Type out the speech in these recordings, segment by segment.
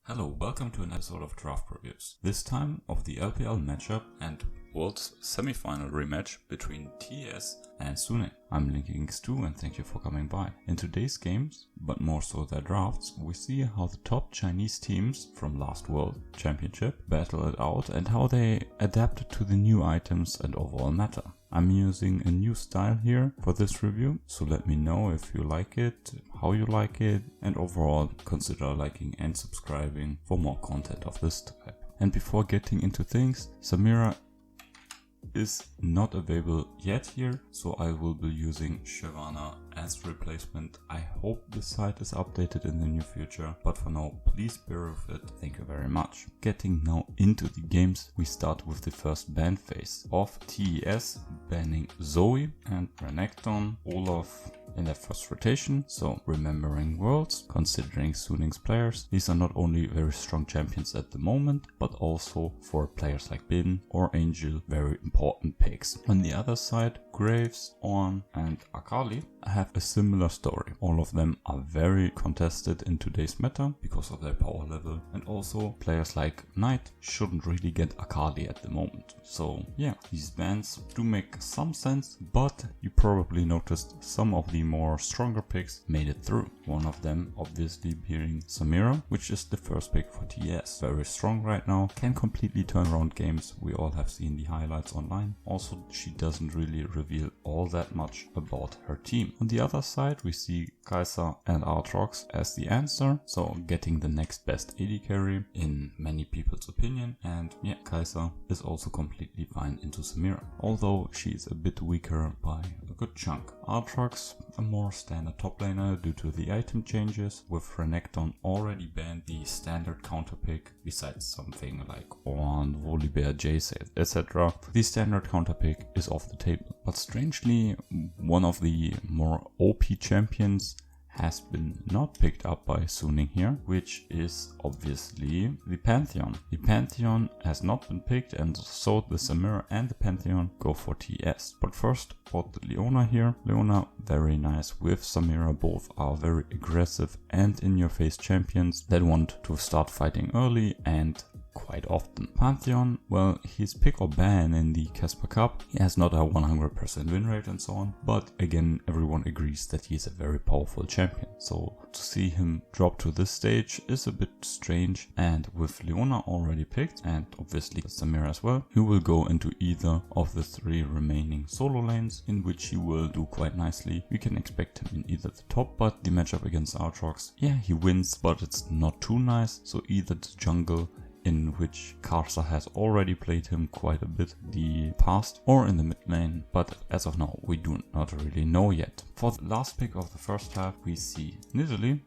Hello, welcome to an episode of Draft Previews. This time of the LPL matchup and World's Semifinal Rematch between TES and SN. I'm linking X2 and thank you for coming by. In today's games, but more so their drafts, we see how the top Chinese teams from last World Championship battle it out and how they adapted to the new items and overall meta. I'm using a new style here for this review, so let me know if you like it, how you like it, and overall consider liking and subscribing for more content of this type. And before getting into things, Samira is not available yet here, so I will be using Shyvana as replacement. I hope this site is updated in the near future, but for now please bear with it. Thank you very much. Getting now into the games, we start with the first ban phase of TES banning Zoe and Renekton, Olaf in their first rotation. So remembering Worlds, considering Suning's players, these are not only very strong champions at the moment, but also for players like Bin or Angel, very important picks. On the other side, Graves, Ornn and Akali have a similar story. All of them are very contested in today's meta because of their power level, and also players like Knight shouldn't really get Akali at the moment. So yeah, these bans do make some sense, but you probably noticed some of the more stronger picks made it through. One of them obviously being Samira, which is the first pick for TES. Very strong right now, can completely turn around games. We all have seen the highlights online. Also, she doesn't really reveal all that much about her team. On the other side, we see Kai'Sa and Aatrox as the answer, so getting the next best AD carry in many people's opinion. And yeah, Kai'Sa is also completely fine into Samira, although she is a bit weaker by a good chunk. Aatrox, a more standard top laner due to the item changes, with Renekton already banned the standard counter pick, besides something like Ornn, Volibear, Jace, etc. The standard counter pick is off the table. But strangely, one of the more OP champions has been not picked up by Suning here, which is obviously the Pantheon. The Pantheon has not been picked, and so the Samira and the Pantheon go for TS. But first, bought the Leona here. Leona, very nice with Samira. Both are very aggressive and in-your-face champions that want to start fighting early and quite often. Pantheon, well, he's pick or ban in the Casper Cup. He has not a 100% win rate and so on, but again, everyone agrees that he is a very powerful champion. So to see him drop to this stage is a bit strange, and with Leona already picked and obviously Samira as well, he will go into either of the three remaining solo lanes, in which he will do quite nicely. We can expect him in either the top, but the matchup against Aatrox, yeah, he wins, but it's not too nice. So either the jungle, in which Karsa has already played him quite a bit the past, or in the mid lane, but as of now we do not really know yet. For the last pick of the first half, we see Nidalee,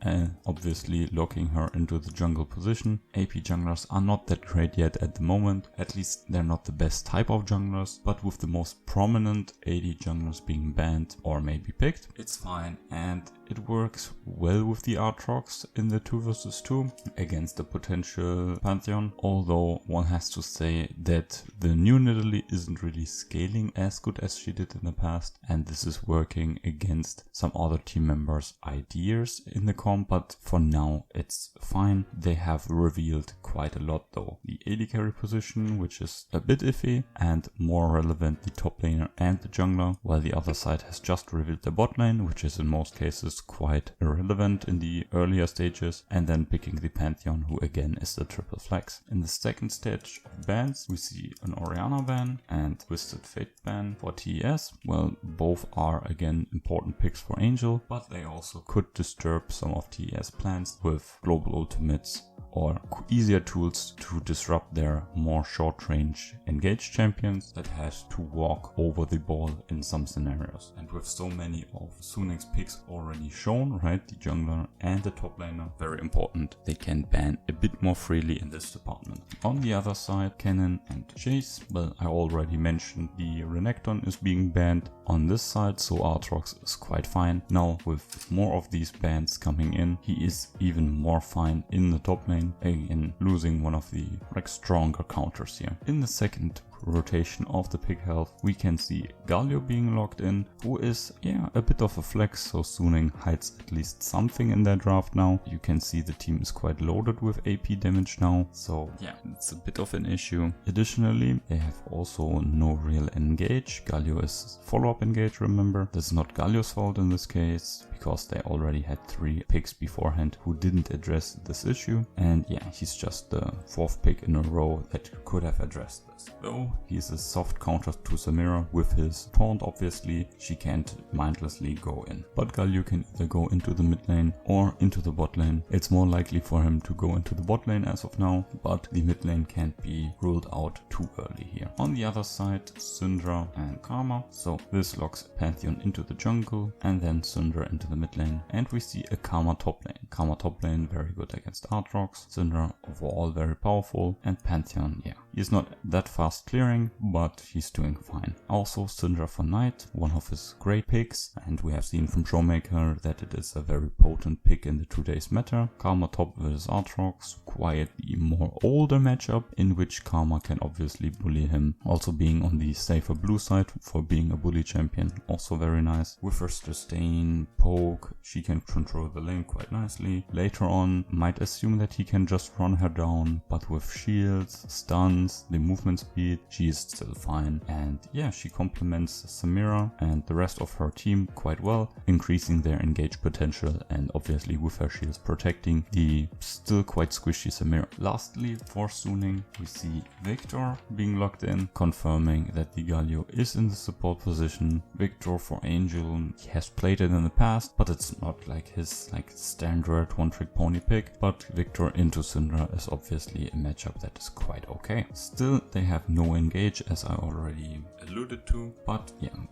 obviously locking her into the jungle position. AP junglers are not that great yet at the moment, at least they're not the best type of junglers, but with the most prominent AD junglers being banned or maybe picked, it's fine, and it works well with the Aatrox in the 2 vs 2 against the potential Pantheon, although one has to say that the new Nidalee isn't really scaling as good as she did in the past, and this is working against some other team members' ideas in the comp, but for now it's fine. They have revealed quite a lot though. The AD carry position, which is a bit iffy, and more relevant the top laner and the jungler, while the other side has just revealed the bot lane, which is in most cases quite irrelevant in the earlier stages, and then picking the Pantheon, who again is the triple flex. In the second stage of bans, we see an Orianna ban and Twisted Fate ban for TES. Well, both are again important picks for Angel, but they also could disturb some of TES plans with global ultimates or easier tools to disrupt their more short-range engaged champions that has to walk over the ball in some scenarios. And with so many of Suning's picks already shown, right, the jungler and the top laner, very important, they can ban a bit more freely in this department. On the other side, Kennen and Jace, well, I already mentioned the Renekton is being banned on this side, so Aatrox is quite fine. Now with more of these bans coming in, he is even more fine in the top lane, again losing one of the stronger counters here. In the second rotation of the pick health, we can see Galio being locked in, who is, a bit of a flex, so Suning hides at least something in their draft now. You can see the team is quite loaded with AP damage now, so it's a bit of an issue. Additionally, they have also no real engage. Galio is follow-up engage, remember. This is not Galio's fault in this case, because they already had 3 picks beforehand who didn't address this issue, and he's just the 4th pick in a row that could have addressed this. Though he's a soft counter to Samira with his taunt, obviously she can't mindlessly go in. But Galio can either go into the mid lane or into the bot lane. It's more likely for him to go into the bot lane as of now, but the mid lane can't be ruled out too early here. On the other side, Syndra and Karma, so this locks Pantheon into the jungle and then Syndra into the mid lane, and we see a Karma top lane. Karma top lane very good against Aatrox, Syndra overall very powerful, and Pantheon, he's not that fast clearing, but he's doing fine. Also Syndra for Knight, one of his great picks, and we have seen from Showmaker that it is a very potent pick in the today's meta. Karma top versus Aatrox, quietly more older matchup in which Karma can obviously bully him, also being on the safer blue side for being a bully champion, also very nice. With her sustain, poke, she can control the lane quite nicely. Later on, might assume that he can just run her down, but with shields, stuns, the movement speed, she is still fine. And she complements Samira and the rest of her team quite well, increasing their engage potential, and obviously with her shields protecting the still quite squishy Samira. Lastly, for Suning, we see Victor being locked in, confirming that the Galio is in the support position. Victor for Angel, he has played it in the past, but it's not like his standard one-trick pony pick. But Victor into Syndra is obviously a matchup that is quite okay. Still, they have no engage, as I already alluded to, but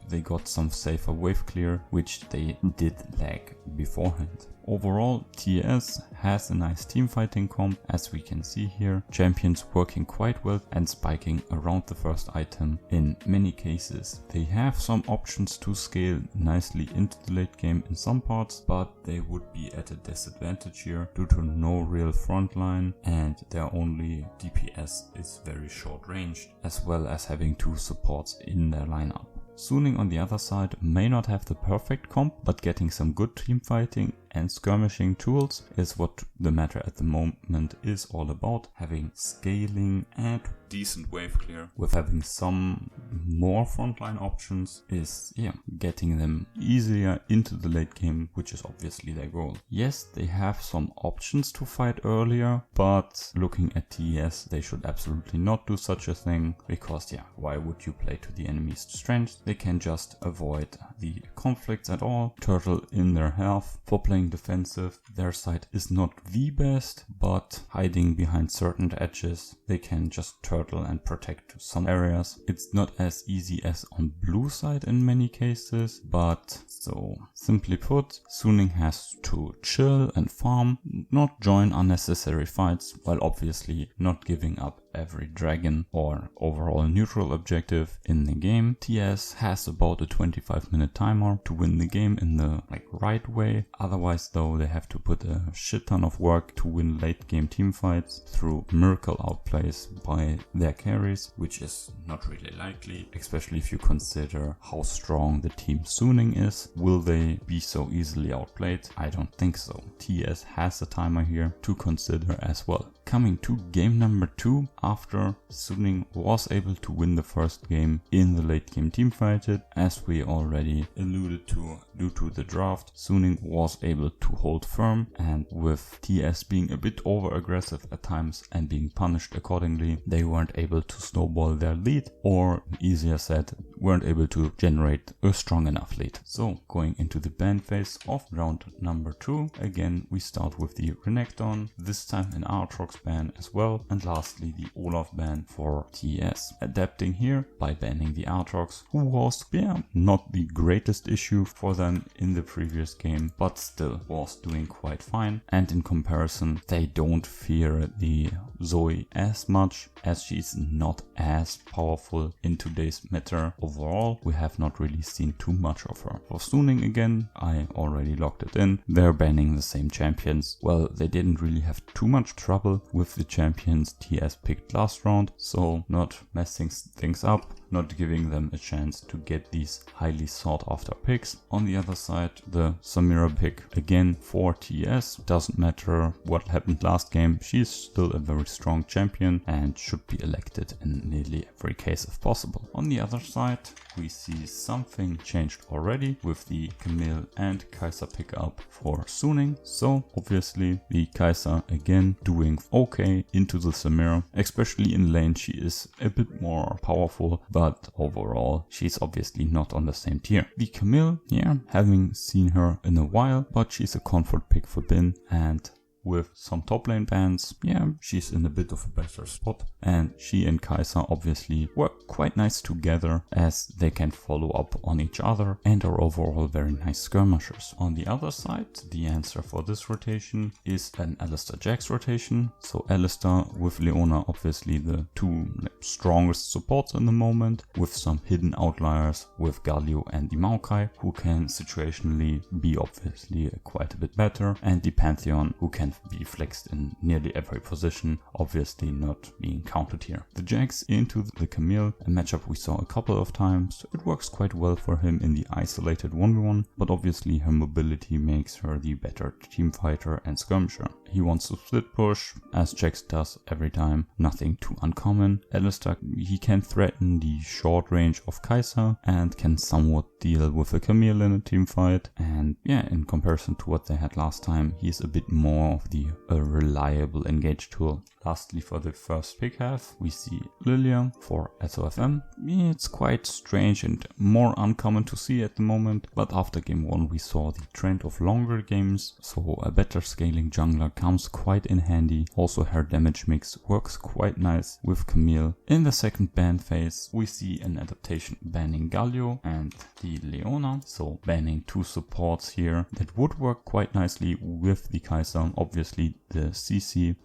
they got some safer wave clear, which they did lag beforehand. Overall, TES has a nice team fighting comp, as we can see here. Champions working quite well and spiking around the first item in many cases. They have some options to scale nicely into the late game in some parts, but they would be at a disadvantage here due to no real frontline, and their only DPS is very short ranged, as well as having 2 supports in their lineup. Suning on the other side may not have the perfect comp, but getting some good team fighting and skirmishing tools is what the meta at the moment is all about. Having scaling and decent wave clear with having some more frontline options is getting them easier into the late game, which is obviously their goal. Yes, they have some options to fight earlier, but looking at TES, they should absolutely not do such a thing, because why would you play to the enemy's strength? They can just avoid the conflicts at all, turtle in their health. For playing defensive, their side is not the best, but hiding behind certain edges, they can just turtle and protect some areas. It's not as easy as on blue side in many cases, but so simply put, Suning has to chill and farm, not join unnecessary fights, while obviously not giving up every dragon or overall neutral objective in the game. TES has about a 25-minute timer to win the game in the right way. Otherwise though, they have to put a shit ton of work to win late game team fights through miracle outplays by their carries, which is not really likely, especially if you consider how strong the team Suning is. Will they be so easily outplayed? I don't think so. TES has a timer here to consider as well. Coming to game number 2, after Suning was able to win the first game in the late game teamfight, as we already alluded to due to the draft, Suning was able to hold firm, and with TES being a bit over aggressive at times and being punished accordingly, they weren't able to snowball their lead, or easier said, weren't able to generate a strong enough lead. So going into the ban phase of round number 2, again we start with the Renekton, this time an Aatrox ban as well, and lastly the Olaf ban for TES. Adapting here by banning the Aatrox, who was not the greatest issue for them in the previous game, but still was doing quite fine, and in comparison they don't fear the Zoe as much, as she's not as powerful in today's meta overall. We have not really seen too much of her. For Suning again, I already locked it in. They're banning the same champions. Well, they didn't really have too much trouble with the champions TS picked last round, so not messing things up, not giving them a chance to get these highly sought after picks. On the other side, the Samira pick again for TS. Doesn't matter what happened last game, she's still a very strong champion and should be elected in nearly every case if possible. On the other side, we see something changed already with the Camille and Kaiser pickup for Suning. So obviously the Kaiser again doing okay into the Samira, especially in lane she is a bit more powerful, but overall she's obviously not on the same tier. The Camille, yeah, having seen her in a while, but she's a comfort pick for Bin, and with some top lane bans, yeah, she's in a bit of a better spot, and she and Kaiser obviously work quite nice together as they can follow up on each other and are overall very nice skirmishers. On the other side, the answer for this rotation is an Alistar Jax rotation. So Alistar with Leona, obviously the two strongest supports in the moment, with some hidden outliers with Galio and the Maokai, who can situationally be obviously quite a bit better, and the Pantheon, who can be flexed in nearly every position, obviously not being counted here. The Jax into the Camille, a matchup we saw a couple of times. It works quite well for him in the isolated 1v1, but obviously her mobility makes her the better team fighter and skirmisher. He wants to split push, as Jax does every time, nothing too uncommon. Alistar, he can threaten the short range of Kaiser and can somewhat deal with a Camille in a team fight, and yeah, in comparison to what they had last time, he's a bit more of the reliable engage tool. Lastly, for the first pick half, we see Lilia for SOFM. It's quite strange and more uncommon to see at the moment, but after game 1 we saw the trend of longer games, so a better scaling jungler comes quite in handy. Also her damage mix works quite nice with Camille. In the second ban phase, we see an adaptation banning Galio and the Leona, so banning two supports here. That would work quite nicely with the Kaiser. Obviously the CC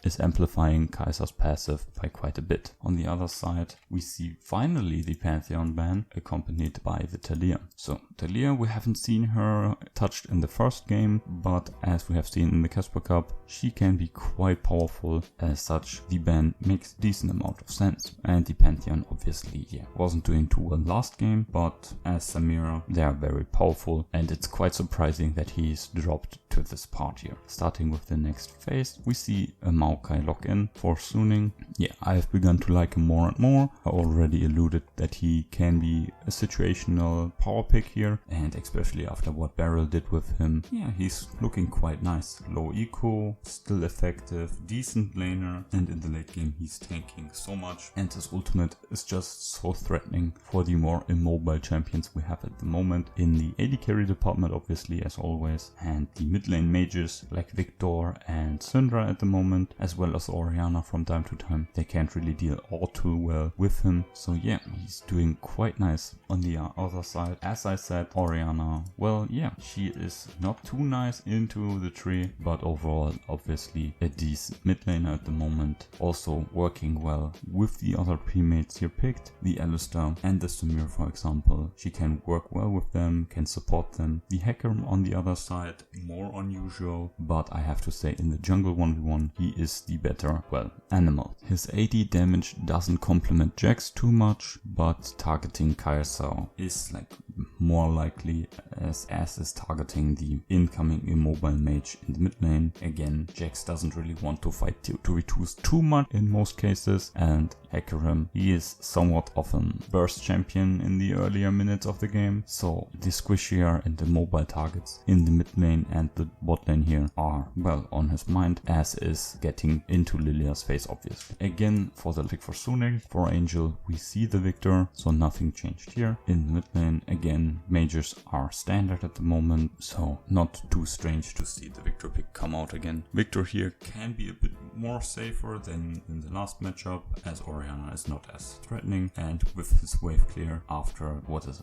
is amplifying Kaiser's passive by quite a bit. On the other side, we see finally the Pantheon ban accompanied by the Talia. So Talia, we haven't seen her touched in the first game, but as we have seen in the Casper Cup, she can be quite powerful. As such, the ban makes a decent amount of sense. And the Pantheon obviously, yeah, wasn't doing too well last game, but as Samira, they are very powerful, and it's quite surprising that he's dropped to this part here. Starting with the next phase, we see a Maokai lock in for Suning. Yeah, I've begun to like him more and more. I already alluded that he can be a situational power pick here, and especially after what Beryl did with him, yeah, he's looking quite nice. Low eco, still effective, decent laner, and in the late game he's tanking so much, and his ultimate is just so threatening for the more immobile champions we have at the moment. In the AD carry department, obviously, as always, and the mid lane mages like Victor and Syndra at the moment, as well as Orianna from time to time. They can't really deal all too well with him, so yeah, he's doing quite nice. On the other side, as I said, Orianna, well, yeah, she is not too nice into the tree, but overall obviously a decent mid laner at the moment, also working well with the other premates here picked, the Alistar and the Samir, for example. She can work well with them, can support them. The Hacker on the other side, more unusual, but I have to say in the jungle 1v1 he is the better, well, animal. His AD damage doesn't complement Jax too much, but targeting Kaiser is like more likely as is targeting the incoming immobile mage in the mid lane. Again, Jax doesn't really want to fight 2v2s too much in most cases, and Hecarim, he is somewhat of a burst champion in the earlier minutes of the game, so the squishier and the mobile targets in the mid lane and the bot lane here are well on his mind, as is getting into Lilia's face obviously. Again, for the pick for Suning, for Angel, we see the Victor, so nothing changed here. In the mid lane, again, mages are standard at the moment, so not too strange to see the Victor pick come out again. Victor here can be a bit more safer than in the last matchup, as Orianna is not as threatening, and with his wave clear after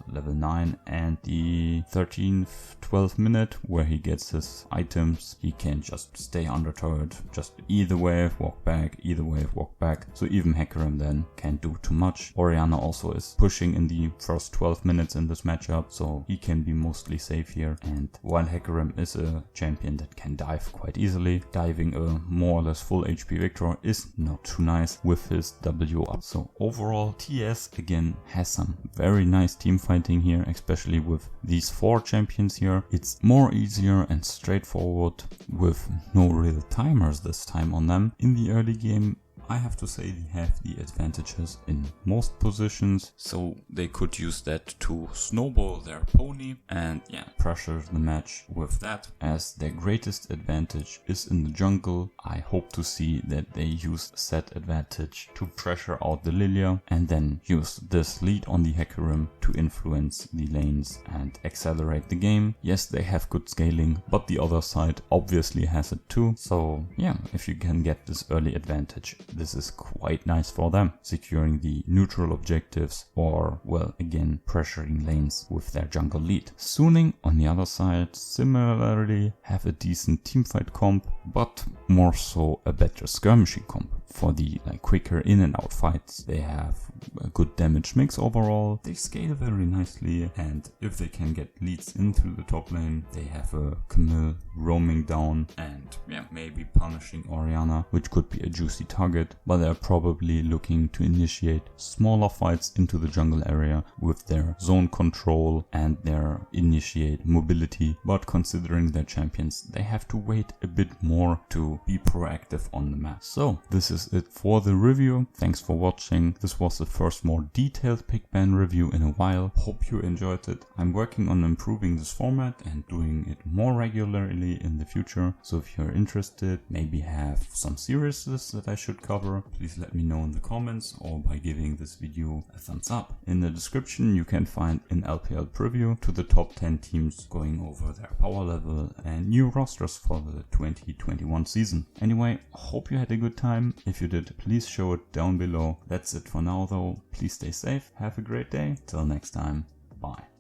level 9 and the 13th-12th minute where he gets his items, he can just stay under turret, just either wave, walk back, either wave, walk back. So even Hecarim then can't do too much. Orianna also is pushing in the first 12 minutes in this matchup, so he can be mostly safe here. And while Hecarim is a champion that can dive quite easily, diving a more or less full HP Victor is not too nice with his W up. So overall, TES again has some very nice team fighting here, especially with these 4 champions here. It's more easier and straightforward with no real timers this time on them. In the early game, I have to say they have the advantages in most positions, so they could use that to snowball their pony and pressure the match with that. As their greatest advantage is in the jungle, I hope to see that they use said advantage to pressure out the Lilia and then use this lead on the Hecarim to influence the lanes and accelerate the game. Yes, they have good scaling, but the other side obviously has it too, so if you can get this early advantage, this is quite nice for them, securing the neutral objectives or, well, again, pressuring lanes with their jungle lead. Suning, on the other side, similarly have a decent teamfight comp, but more so a better skirmishing comp. For the quicker in and out fights, they have a good damage mix overall, they scale very nicely, and if they can get leads into the top lane, they have a Camille roaming down and maybe punishing Orianna, which could be a juicy target, but they're probably looking to initiate smaller fights into the jungle area with their zone control and their initiate mobility, but considering their champions, they have to wait a bit more to be proactive on the map. So this is it for the review. Thanks for watching. This was the first more detailed pick ban review in a while. Hope you enjoyed it. I'm working on improving this format and doing it more regularly in the future. So if you're interested, maybe have some series that I should cover, please let me know in the comments or by giving this video a thumbs up. In the description you can find an LPL preview to the top 10 teams going over their power level and new rosters for the 2021 season. Anyway, hope you had a good time. If you did, please show it down below. That's it for now though. Please stay safe, have a great day. Till next time, bye.